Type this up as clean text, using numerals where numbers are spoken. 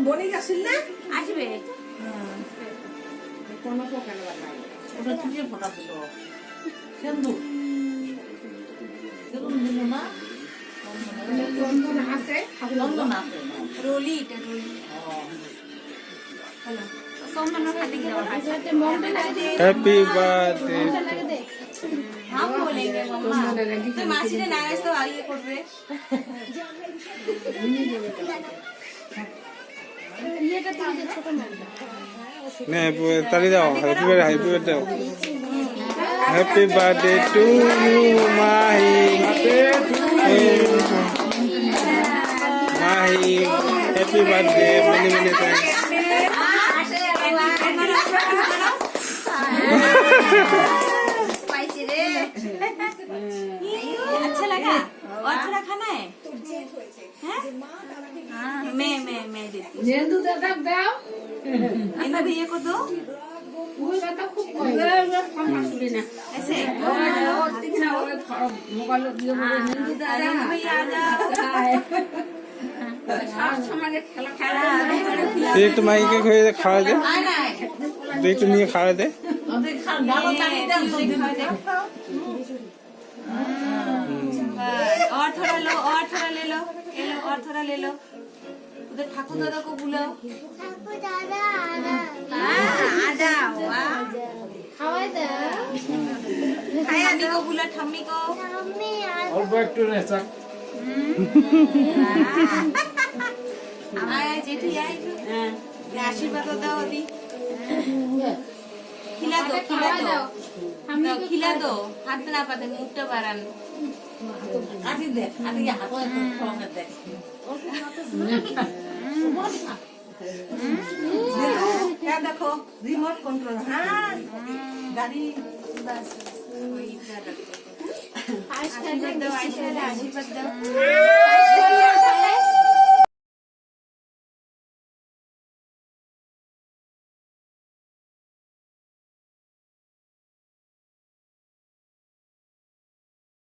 বনি আসিল না আসবে কোনো পোকার নাই ওটা তুই ফোটা দিল সেন্দু সেন্দু দিল না চন্দন আছে চন্দন আছে রোলি এটা রোলি হ্যালো সোমনাথ খাতে গিয়ে হাতে মনটা লাগে দে হ্যাপি বার্থডে हम बोलेंगे मम्मा तो मासी ने नाराज तो आइए करबे येটা তুমি ছোট মনটা না তালি দাও happy birthday happy birthday to you Mahi Mahi happy birthday many many thanks spicy रे अच्छा लगा और थोड़ा खाना है हाँ मैं देती জেন্দু দাদা দাও इन्हें भैया को दो ওই কথা খুব কই ऐसे মোবাইল দিয়ে বলে জেন্দু দাদা अरे भैया आ जाओ সমাজে খেলা खाना তুই একটু মাহিকে খাওয়া দে তুই একটু নিয়ে খাওয়া দে और थोड़ा लो और थोड़ा ले लो ये लो और थोड़ा ले लो उधर ठाकुर दादा को बुलाओ आ जाओ खाया को बुला ठम्मी को অল্প একটু নে চা आया जेठी आई आशीर्वाद दाओ अभी खिला दो खिला दो हाथ ना पाते मुखटा बारान আদি দে আদি হাতে একটু খাওয়া দে क्या देखो रिमोट कंट्रोल हाँ गाड़ी बस वही इधर रखो आशीर्वाद दो आशीर्वाद दो